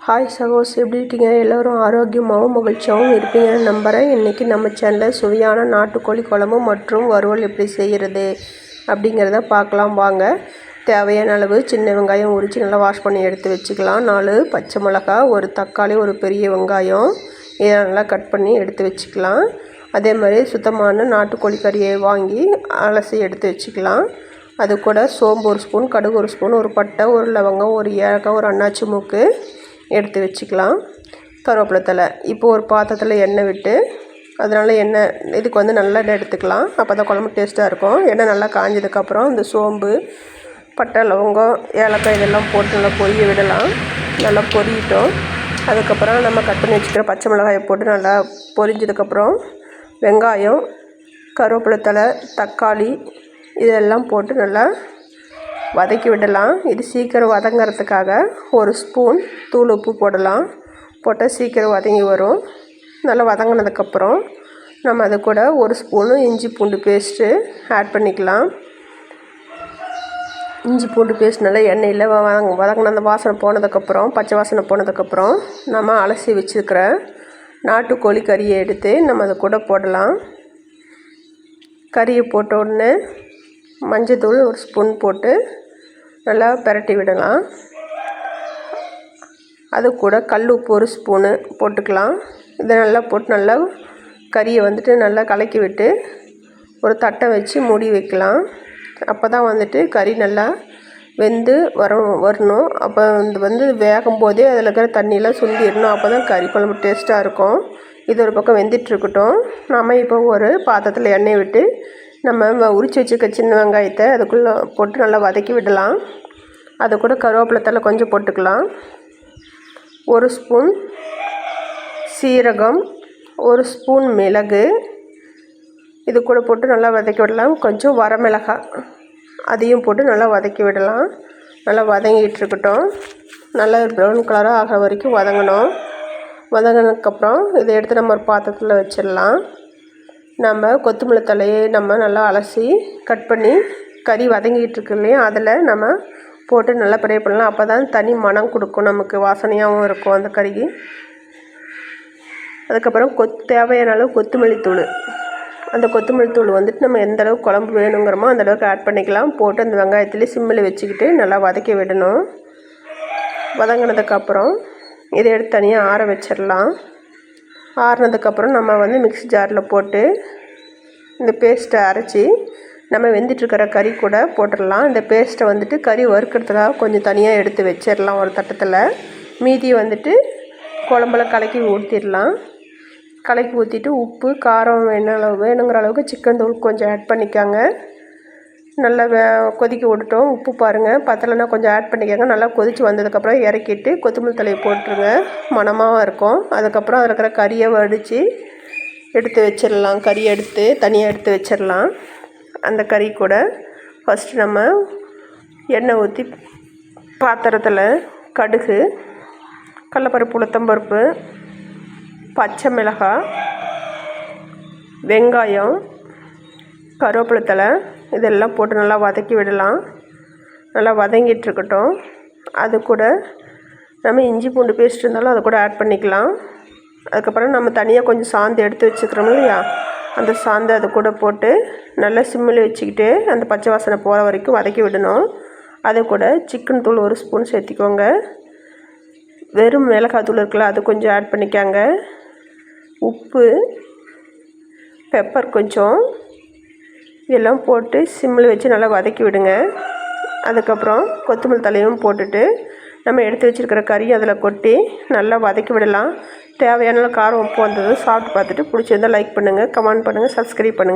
Hi சகோஸ், எப்படி இருக்கீங்க? எல்லோரும் ஆரோக்கியமாகவும் மகிழ்ச்சியாகவும் இருப்பீங்கன்னு நம்புகிறேன். இன்றைக்கி நம்ம சேனலில் சுவையான நாட்டுக்கோழி குழம்பு மற்றும் வறுவல் எப்படி செய்கிறது அப்படிங்கிறத பார்க்கலாம் வாங்க. தேவையான அளவு சின்ன வெங்காயம் உரித்து நல்லா வாஷ் பண்ணி எடுத்து வச்சுக்கலாம். 4 பச்சை மிளகாய், ஒரு தக்காளி, ஒரு பெரிய வெங்காயம் இதை நல்லா கட் பண்ணி எடுத்து வச்சுக்கலாம். அதே மாதிரி சுத்தமான நாட்டுக்கோழி கறியை வாங்கி அலசி எடுத்து வச்சுக்கலாம். அது கூட சோம்பு 1 ஸ்பூன், கடுகு 1 ஸ்பூன், ஒரு பட்டை, ஒரு லவங்கம், ஒரு ஏலக்காய், ஒரு அன்னாச்சி மூக்கு எடுத்து வச்சுக்கலாம். கருவேப்பிலை தழை. இப்போது ஒரு பாத்திரத்தில் எண்ணெய் விட்டு அதனால் எண்ணெய் இதுக்கு நல்லா எடுத்துக்கலாம். அப்போ தான் குழம்பு டேஸ்ட்டாக இருக்கும். எண்ணெய் நல்லா காஞ்சதுக்கப்புறம் இந்த சோம்பு, பட்டை, லவங்கம், ஏலக்காய் இதெல்லாம் போட்டு நல்லா பொரிய விடலாம். நல்லா பொரியட்டும். அதுக்கப்புறம் நம்ம கட் பண்ணி வச்சுக்கிற பச்சை மிளகாயை போட்டு நல்லா பொரிஞ்சதுக்கப்புறம் வெங்காயம், கருவேப்பிலை தழை, தக்காளி இதெல்லாம் போட்டு நல்லா வதக்கி விடலாம். இது சீக்கிரம் வதங்கிறதுக்காக 1 ஸ்பூன் தூள் உப்பு போடலாம். போட்டால் சீக்கிரம் வதங்கி வரும். நல்லா வதங்கினதுக்கப்புறம் நம்ம அது கூட 1 ஸ்பூனு இஞ்சி பூண்டு பேஸ்ட்டு ஆட் பண்ணிக்கலாம். இஞ்சி பூண்டு பேஸ்ட் நல்லா எண்ணெயில் வதங்கின அந்த வாசனை போனதுக்கப்புறம், பச்சை வாசனை போனதுக்கப்புறம் நம்ம அலசி வச்சுருக்கிற நாட்டுக்கோழி கறியை எடுத்து நம்ம அதை கூட போடலாம். கறியை போட்ட உடனே மஞ்சத்தூள் 1 ஸ்பூன் போட்டு நல்லா பிரட்டி விடலாம். அது கூட கல் உப்பு 1 ஸ்பூனு போட்டுக்கலாம். இதை நல்லா போட்டு நல்லா கறியை நல்லா கலக்கி விட்டு ஒரு தட்டை வச்சு மூடி வைக்கலாம். அப்போ தான் கறி நல்லா வெந்து வரணும். அப்போ வேகும் போதே அதில் இருக்கிற தண்ணியெலாம் சுண்டிடணும். அப்போ தான் கறி குழம்பு டேஸ்ட்டாக இருக்கும். இது ஒரு பக்கம் வெந்துட்டுருக்கட்டும். நம்ம இப்போ ஒரு பாத்திரத்தில் எண்ணெய் விட்டு நம்ம உரித்து வச்சுருக்க சின்ன வெங்காயத்தை அதுக்குள்ளே போட்டு நல்லா வதக்கி விடலாம். அது கூட கருவேப்பிலை தழை கொஞ்சம் போட்டுக்கலாம். 1 ஸ்பூன் சீரகம், 1 ஸ்பூன் மிளகு இது கூட போட்டு நல்லா வதக்கி விடலாம். கொஞ்சம் வரமிளகாய் அதையும் போட்டு நல்லா வதக்கி விடலாம். நல்லா வதங்கிட்டு இருக்கட்டும். நல்லா ப்ரௌன் கலராக ஆகிற வரைக்கும் வதங்கணும். வதங்கினதுக்கப்புறம் இதை எடுத்து நம்ம ஒரு பாத்திரத்தில் வச்சிடலாம். நம்ம கொத்தமல்லி தலையை நம்ம நல்லா அலசி கட் பண்ணி கறி வதங்கிட்டு இருக்கு இல்லையா, அதில் நம்ம போட்டு நல்லா ஃப்ரை பண்ணலாம். அப்போ தான் தனி மணம் கொடுக்கும், நமக்கு வாசனையாகவும் இருக்கும் அந்த கறிக்கு. அதுக்கப்புறம் தேவையான அளவு கொத்தமல்லி தூள். அந்த கொத்தமல்லி தூள் நம்ம எந்த அளவுக்கு குழம்பு வேணுங்கிறோமோ அந்த அளவுக்கு ஆட் பண்ணிக்கலாம். போட்டு அந்த வெங்காயத்துலேயே சிம்மில் வச்சுக்கிட்டு நல்லா வதக்கி விடணும். வதங்கினதுக்கப்புறம் இதை எடுத்து தனியாக ஆற வச்சிடலாம். ஆறுனதுக்கப்புறம் நம்ம மிக்ஸி ஜாரில் போட்டு இந்த பேஸ்ட்டை அரைச்சி நம்ம வெந்துட்டுருக்கிற கறி கூட போட்டுடலாம். இந்த பேஸ்ட்டை கறி வறுக்கிறதுக்காக கொஞ்சம் தனியாக எடுத்து வச்சிடலாம் ஒரு தட்டத்தில். மீதி குழம்புல கலக்கி ஊற்றிடலாம். கலக்கி ஊற்றிட்டு உப்பு, காரம் வேணுங்கிற அளவுக்கு சிக்கன் தூள் கொஞ்சம் ஆட் பண்ணிக்காங்க. நல்லா கொதிக்க விட்டுட்டோம். உப்பு பாருங்கள், பத்தலைன்னா கொஞ்சம் ஆட் பண்ணிக்கோங்க. நல்லா கொதித்து வந்ததுக்கப்புறம் இறக்கிட்டு கொத்தமல்லி தலையை போட்டுருங்க. மணமாக இருக்கும். அதுக்கப்புறம் அதில் இருக்கிற கறியை வடித்து எடுத்து வச்சிடலாம். கறியை எடுத்து தனியாக எடுத்து வச்சிடலாம். அந்த கறி கூட ஃபஸ்ட்டு நம்ம எண்ணெய் ஊற்றி பாத்திரத்தில் கடுகு, கடலப்பருப்பு, உளுத்தம்பருப்பு, பச்சை மிளகாய், வெங்காயம், கருவேப்பிலை தழை இதெல்லாம் போட்டு நல்லா வதக்கி விடலாம். நல்லா வதங்கிட்டுருக்கட்டும். அது கூட நம்ம இஞ்சி பூண்டு பேஸ்ட் இருந்தாலும் அதை கூட ஆட் பண்ணிக்கலாம். அதுக்கப்புறம் நம்ம தனியாக கொஞ்சம் சாந்து எடுத்து வச்சுக்கிறோம் இல்லையா, அந்த சாந்து அது கூட போட்டு நல்லா சிம்மில் வச்சுக்கிட்டு அந்த பச்சை வாசனை போகிற வரைக்கும் வதக்கி விடணும். அது கூட சிக்கன் தூள் 1 ஸ்பூன் சேர்த்திக்கோங்க. வெறும் மிளகாய் தூள் இருக்குல்ல, அது கொஞ்சம் ஆட் பண்ணிக்காங்க. உப்பு, பெப்பர் கொஞ்சம் இதெல்லாம் போட்டு சிம்மில் வச்சு நல்லா வதக்கி விடுங்க. அதுக்கப்புறம் கொத்தமல்லி தலையும் போட்டுட்டு நம்ம எடுத்து வச்சுருக்கிற கறி அதில் கொட்டி நல்லா வதக்கி விடலாம். தேவையான காரம் உப்பு வந்தது சாப்பிட்டு பார்த்துட்டு பிடிச்சிருந்தால் லைக் பண்ணுங்கள், கமெண்ட் பண்ணுங்கள், சப்ஸ்கிரைப் பண்ணுங்கள்.